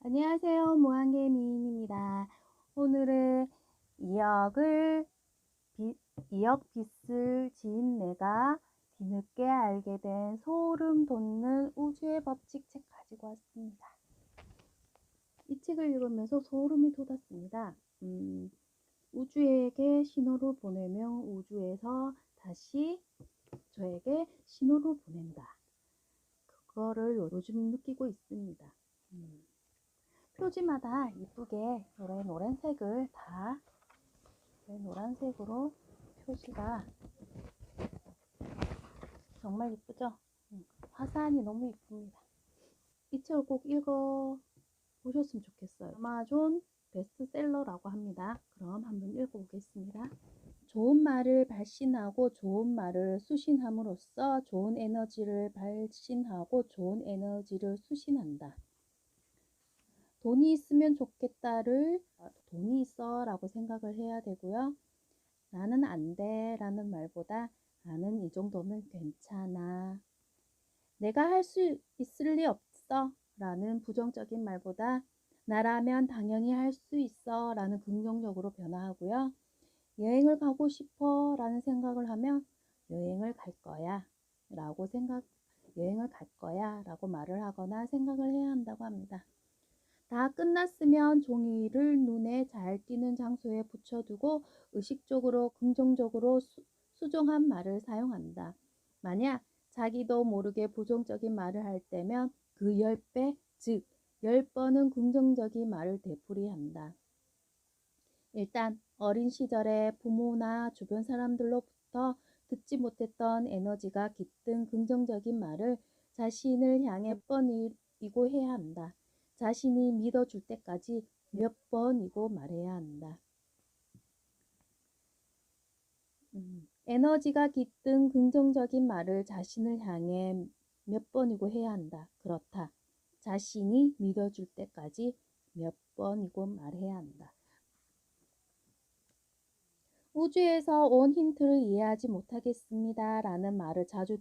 안녕하세요. 무한개 미인입니다. 오늘은 2억을 빚, 2억 빚을 지은 내가 뒤늦게 알게 된 소름 돋는 우주의 법칙 책 가지고 왔습니다. 이 책을 읽으면서 소름이 돋았습니다. 우주에게 신호를 보내면 우주에서 다시 저에게 신호를 보낸다. 그거를 요즘 느끼고 있습니다. 표지마다 이쁘게 노란색을 다 노란색으로 표지가 정말 이쁘죠? 화사하니 너무 이쁩니다. 이 책을 꼭 읽어 보셨으면 좋겠어요. 아마존 베스트셀러라고 합니다. 그럼 한번 읽어보겠습니다. 좋은 말을 발신하고 좋은 말을 수신함으로써 좋은 에너지를 발신하고 좋은 에너지를 수신한다. 돈이 있으면 좋겠다를 돈이 있어 라고 생각을 해야 되고요. 나는 안 돼 라는 말보다 나는 이 정도면 괜찮아. 내가 할 수 있을 리 없어 라는 부정적인 말보다 나라면 당연히 할 수 있어 라는 긍정적으로 변화하고요. 여행을 가고 싶어 라는 생각을 하면 여행을 갈 거야 라고 말을 하거나 생각을 해야 한다고 합니다. 다 끝났으면 종이를 눈에 잘 띄는 장소에 붙여두고 의식적으로 긍정적으로 수정한 말을 사용한다. 만약 자기도 모르게 부정적인 말을 할 때면 그 10배, 즉 10번은 긍정적인 말을 되풀이한다. 일단 어린 시절에 부모나 주변 사람들로부터 듣지 못했던 에너지가 깃든 긍정적인 말을 자신을 향해 몇 번이고 해야 한다. 자신이 믿어줄 때까지 몇 번이고 말해야 한다. 에너지가 깃든 긍정적인 말을 자신을 향해 몇 번이고 해야 한다. 그렇다. 자신이 믿어줄 때까지 몇 번이고 말해야 한다. 우주에서 온 힌트를 이해하지 못하겠습니다. 라는 말을 자주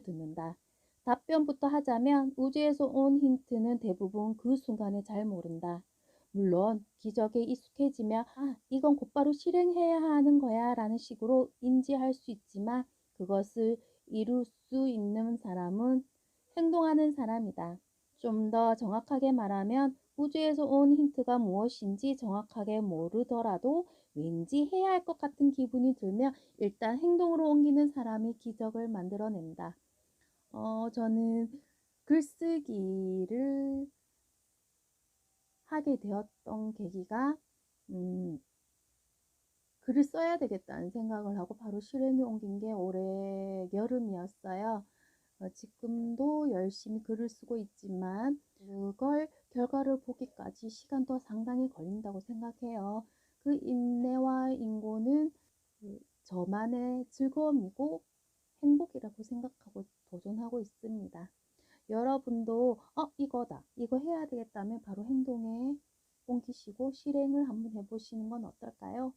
듣는다. 답변부터 하자면 우주에서 온 힌트는 대부분 그 순간에 잘 모른다. 물론 기적에 익숙해지면 이건 곧바로 실행해야 하는 거야 라는 식으로 인지할 수 있지만 그것을 이룰 수 있는 사람은 행동하는 사람이다. 좀 더 정확하게 말하면 우주에서 온 힌트가 무엇인지 정확하게 모르더라도 왠지 해야 할 것 같은 기분이 들면 일단 행동으로 옮기는 사람이 기적을 만들어낸다. 저는 글쓰기를 하게 되었던 계기가 글을 써야 되겠다는 생각을 하고 바로 실행에 옮긴 게 올해 여름이었어요. 지금도 열심히 글을 쓰고 있지만 그걸 결과를 보기까지 시간도 상당히 걸린다고 생각해요. 그 인내와 인고는 저만의 즐거움이고 행복이라고 생각하고 도전하고 있습니다. 여러분도 이거다 이거 해야 되겠다면 바로 행동에 옮기시고 실행을 한번 해보시는 건 어떨까요?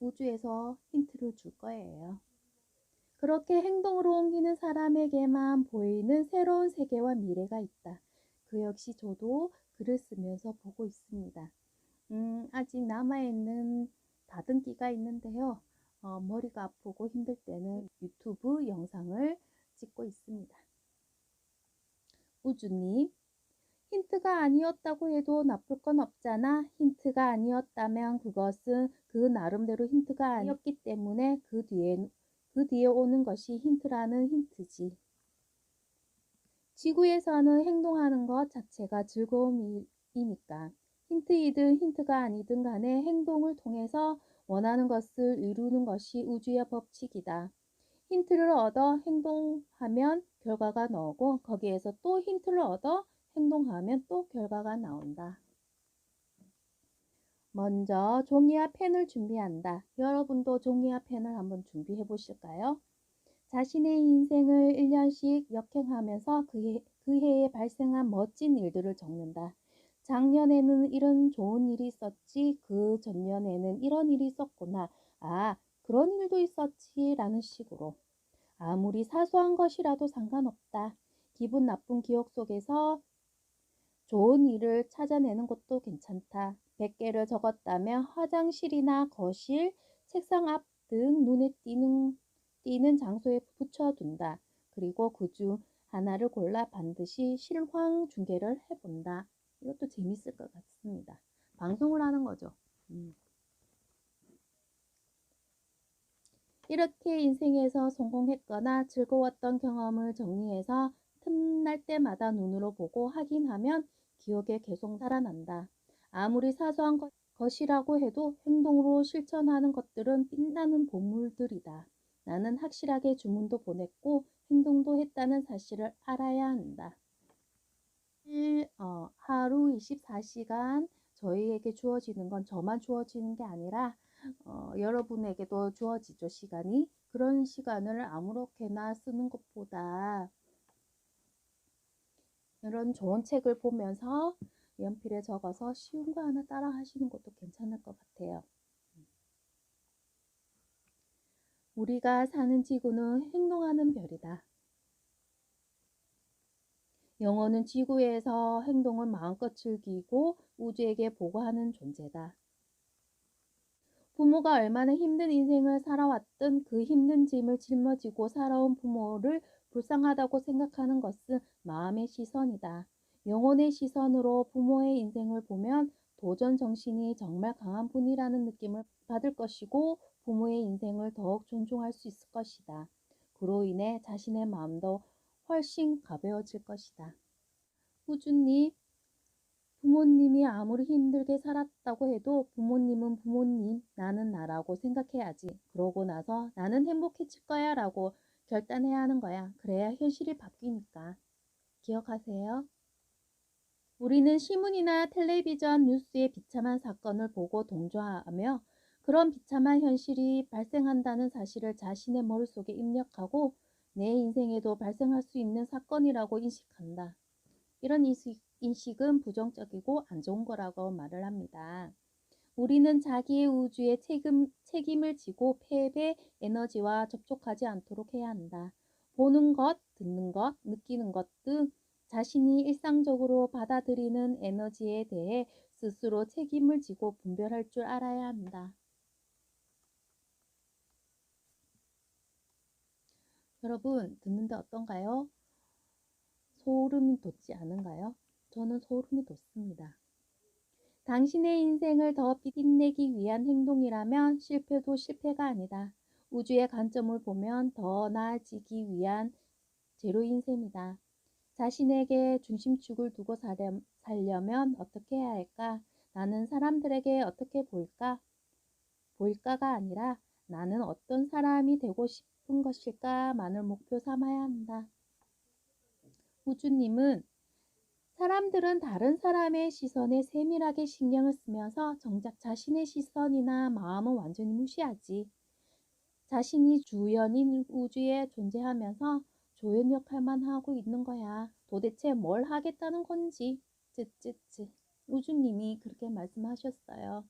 우주에서 힌트를 줄 거예요. 그렇게 행동으로 옮기는 사람에게만 보이는 새로운 세계와 미래가 있다. 그 역시 저도 글을 쓰면서 보고 있습니다. 아직 남아있는 다듬기가 있는데요. 머리가 아프고 힘들 때는 유튜브 영상을 찍고 있습니다. 우주님, 힌트가 아니었다고 해도 나쁠 건 없잖아. 힌트가 아니었다면 그것은 그 나름대로 힌트가 아니었기 때문에 그 뒤에 오는 것이 힌트라는 힌트지. 지구에서는 행동하는 것 자체가 즐거움이니까 힌트이든 힌트가 아니든 간에 행동을 통해서 원하는 것을 이루는 것이 우주의 법칙이다. 힌트를 얻어 행동하면 결과가 나오고 거기에서 또 힌트를 얻어 행동하면 또 결과가 나온다. 먼저 종이와 펜을 준비한다. 여러분도 종이와 펜을 한번 준비해 보실까요? 자신의 인생을 1년씩 역행하면서 그 해에 발생한 멋진 일들을 적는다. 작년에는 이런 좋은 일이 있었지, 그 전년에는 이런 일이 있었구나. 그런 일도 있었지 라는 식으로. 아무리 사소한 것이라도 상관없다. 기분 나쁜 기억 속에서 좋은 일을 찾아내는 것도 괜찮다. 100개를 적었다면 화장실이나 거실, 책상 앞 등 눈에 띄는 장소에 붙여둔다. 그리고 그 중 하나를 골라 반드시 실황 중계를 해본다. 이것도 재밌을 것 같습니다. 방송을 하는 거죠. 이렇게 인생에서 성공했거나 즐거웠던 경험을 정리해서 틈날 때마다 눈으로 보고 확인하면 기억에 계속 살아난다. 아무리 사소한 것이라고 해도 행동으로 실천하는 것들은 빛나는 보물들이다. 나는 확실하게 주문도 보냈고 행동도 했다는 사실을 알아야 한다. 하루 24시간 저희에게 주어지는 건 저만 주어지는 게 아니라 여러분에게도 주어지죠, 시간이. 그런 시간을 아무렇게나 쓰는 것보다 이런 좋은 책을 보면서 연필에 적어서 쉬운 거 하나 따라 하시는 것도 괜찮을 것 같아요. 우리가 사는 지구는 행동하는 별이다. 영혼은 지구에서 행동을 마음껏 즐기고 우주에게 보고하는 존재다. 부모가 얼마나 힘든 인생을 살아왔든 그 힘든 짐을 짊어지고 살아온 부모를 불쌍하다고 생각하는 것은 마음의 시선이다. 영혼의 시선으로 부모의 인생을 보면 도전 정신이 정말 강한 분이라는 느낌을 받을 것이고 부모의 인생을 더욱 존중할 수 있을 것이다. 그로 인해 자신의 마음도 훨씬 가벼워질 것이다. 꾸준히 부모님이 아무리 힘들게 살았다고 해도 부모님은 부모님, 나는 나라고 생각해야지. 그러고 나서 나는 행복해질 거야 라고 결단해야 하는 거야. 그래야 현실이 바뀌니까. 기억하세요. 우리는 신문이나 텔레비전 뉴스의 비참한 사건을 보고 동조하며 그런 비참한 현실이 발생한다는 사실을 자신의 머릿속에 입력하고 내 인생에도 발생할 수 있는 사건이라고 인식한다. 이런 인식은 부정적이고 안 좋은 거라고 말을 합니다. 우리는 자기의 우주에 책임을 지고 패배 에너지와 접촉하지 않도록 해야 한다. 보는 것, 듣는 것, 느끼는 것 등 자신이 일상적으로 받아들이는 에너지에 대해 스스로 책임을 지고 분별할 줄 알아야 한다. 여러분, 듣는데 어떤가요? 소름이 돋지 않은가요? 저는 소름이 돋습니다. 당신의 인생을 더 빛내기 위한 행동이라면 실패도 실패가 아니다. 우주의 관점을 보면 더 나아지기 위한 제로인 셈이다. 자신에게 중심축을 두고 살려면 어떻게 해야 할까? 나는 사람들에게 어떻게 보일까? 보일까가 아니라 나는 어떤 사람이 되고 싶은 것일까만을 목표 삼아야 한다. 우주님은 사람들은 다른 사람의 시선에 세밀하게 신경을 쓰면서 정작 자신의 시선이나 마음은 완전히 무시하지. 자신이 주연인 우주에 존재하면서 조연 역할만 하고 있는 거야. 도대체 뭘 하겠다는 건지. 쯔쯔쯔. 우주님이 그렇게 말씀하셨어요.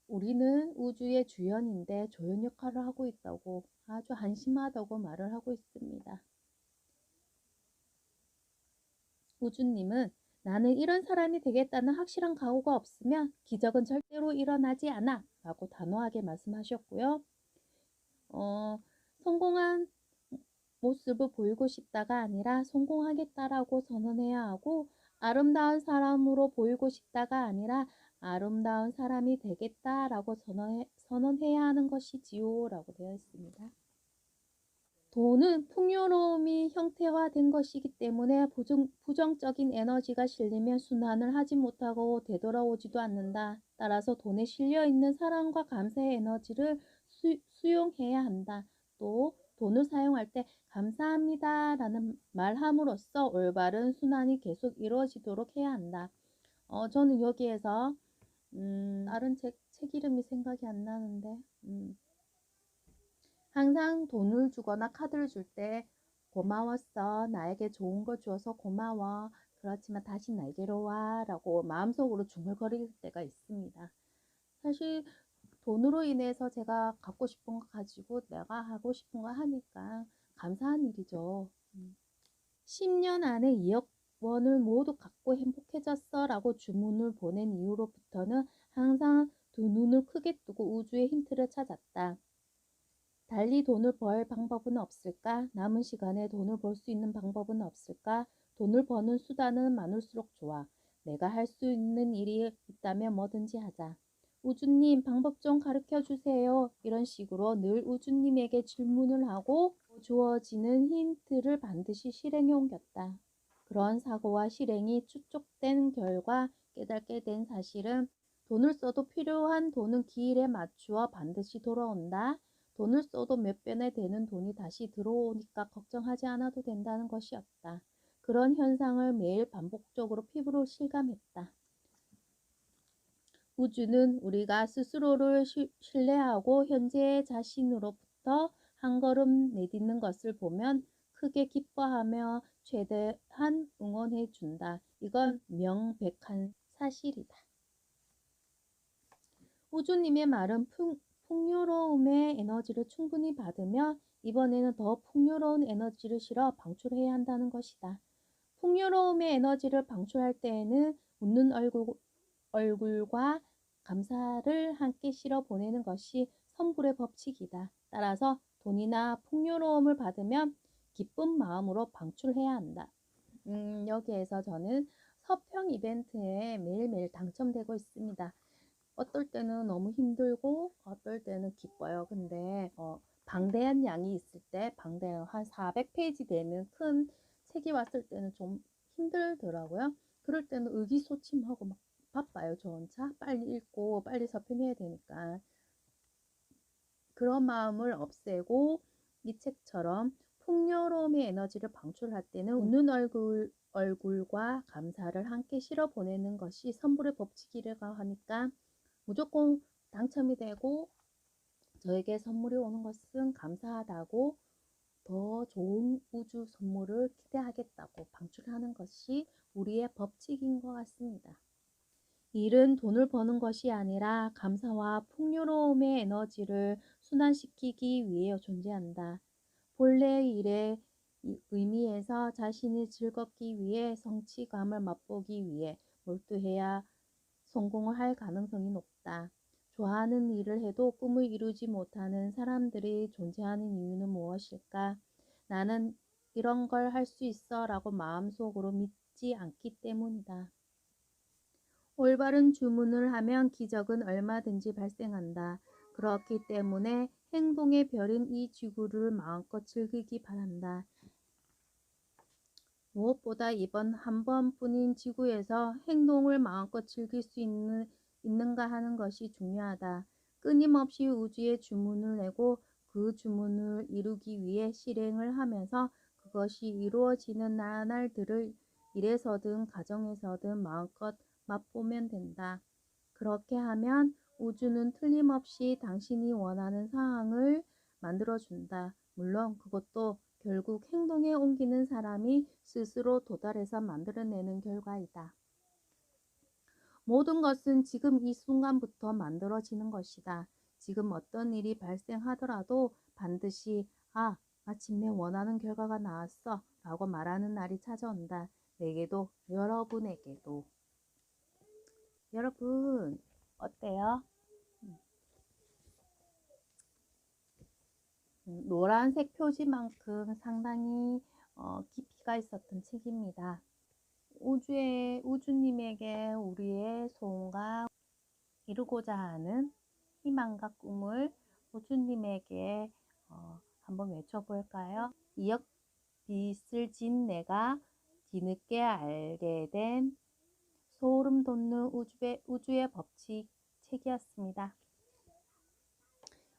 우리는 우주의 주연인데 조연 역할을 하고 있다고 아주 한심하다고 말을 하고 있습니다. 우주님은 나는 이런 사람이 되겠다는 확실한 각오가 없으면 기적은 절대로 일어나지 않아 라고 단호하게 말씀하셨고요. 성공한 모습을 보이고 싶다가 아니라 성공하겠다라고 선언해야 하고 아름다운 사람으로 보이고 싶다가 아니라 아름다운 사람이 되겠다라고 선언해야 하는 것이지요 라고 되어 있습니다. 돈은 풍요로움이 형태화된 것이기 때문에 부정적인 에너지가 실리면 순환을 하지 못하고 되돌아오지도 않는다. 따라서 돈에 실려있는 사랑과 감사의 에너지를 수용해야 한다. 또 돈을 사용할 때 감사합니다 라는 말함으로써 올바른 순환이 계속 이루어지도록 해야 한다. 저는 여기에서 다른 책 이름이 생각이 안 나는데 항상 돈을 주거나 카드를 줄 때 고마웠어. 나에게 좋은 걸 주어서 고마워. 그렇지만 다시 나에게로 와. 라고 마음속으로 중얼거릴 때가 있습니다. 사실 돈으로 인해서 제가 갖고 싶은 거 가지고 내가 하고 싶은 거 하니까 감사한 일이죠. 10년 안에 2억 원을 모두 갖고 행복해졌어 라고 주문을 보낸 이후로부터는 항상 두 눈을 크게 뜨고 우주의 힌트를 찾았다. 달리 돈을 벌 방법은 없을까? 남은 시간에 돈을 벌 수 있는 방법은 없을까? 돈을 버는 수단은 많을수록 좋아. 내가 할 수 있는 일이 있다면 뭐든지 하자. 우주님, 방법 좀 가르쳐 주세요. 이런 식으로 늘 우주님에게 질문을 하고 주어지는 힌트를 반드시 실행에 옮겼다. 그런 사고와 실행이 축적된 결과 깨닫게 된 사실은 돈을 써도 필요한 돈은 기일에 맞추어 반드시 돌아온다. 돈을 써도 몇 배나 되는 돈이 다시 들어오니까 걱정하지 않아도 된다는 것이었다. 그런 현상을 매일 반복적으로 피부로 실감했다. 우주는 우리가 스스로를 신뢰하고 현재의 자신으로부터 한 걸음 내딛는 것을 보면 크게 기뻐하며 최대한 응원해 준다. 이건 명백한 사실이다. 우주님의 말은 풍요로움의 에너지를 충분히 받으며 이번에는 더 풍요로운 에너지를 실어 방출해야 한다는 것이다. 풍요로움의 에너지를 방출할 때에는 웃는 얼굴과 감사를 함께 실어 보내는 것이 선불의 법칙이다. 따라서 돈이나 풍요로움을 받으면 기쁜 마음으로 방출해야 한다. 여기에서 저는 서평 이벤트에 매일매일 당첨되고 있습니다. 어떨 때는 너무 힘들고 어떨 때는 기뻐요. 근데 방대한 양이 있을 때 방대한 한 400페이지 되는 큰 책이 왔을 때는 좀 힘들더라고요. 그럴 때는 의기소침하고 막 바빠요. 저 혼자 빨리 읽고 빨리 서평해야 되니까. 그런 마음을 없애고 이 책처럼 풍요로움의 에너지를 방출할 때는 웃는 얼굴과 감사를 함께 실어 보내는 것이 선불의 법칙이라고 하니까 무조건 당첨이 되고 저에게 선물이 오는 것은 감사하다고 더 좋은 우주 선물을 기대하겠다고 방출하는 것이 우리의 법칙인 것 같습니다. 일은 돈을 버는 것이 아니라 감사와 풍요로움의 에너지를 순환시키기 위해 존재한다. 본래의 일의 의미에서 자신이 즐겁기 위해 성취감을 맛보기 위해 몰두해야 성공을 할 가능성이 높다. 좋아하는 일을 해도 꿈을 이루지 못하는 사람들이 존재하는 이유는 무엇일까? 나는 이런 걸 할 수 있어 라고 마음속으로 믿지 않기 때문이다. 올바른 주문을 하면 기적은 얼마든지 발생한다. 그렇기 때문에 행동의 별인 이 지구를 마음껏 즐기기 바란다. 무엇보다 이번 한 번뿐인 지구에서 행동을 마음껏 즐길 수 있는가 하는 것이 중요하다. 끊임없이 우주에 주문을 내고 그 주문을 이루기 위해 실행을 하면서 그것이 이루어지는 나날들을 일에서든 가정에서든 마음껏 맛보면 된다. 그렇게 하면 우주는 틀림없이 당신이 원하는 상황을 만들어준다. 물론 그것도 결국 행동에 옮기는 사람이 스스로 도달해서 만들어내는 결과이다. 모든 것은 지금 이 순간부터 만들어지는 것이다. 지금 어떤 일이 발생하더라도 반드시 마침내 원하는 결과가 나왔어 라고 말하는 날이 찾아온다. 내게도 여러분에게도. 여러분 어때요? 노란색 표지만큼 상당히 깊이가 있었던 책입니다. 우주님에게 우리의 소원과 이루고자 하는 희망과 꿈을 우주님에게 한번 외쳐볼까요? 이역 빛을 진 내가 뒤늦게 알게 된 소름 돋는 우주의 법칙 책이었습니다.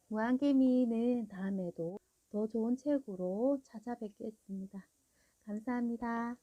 무한개미는 다음에도 더 좋은 책으로 찾아뵙겠습니다. 감사합니다.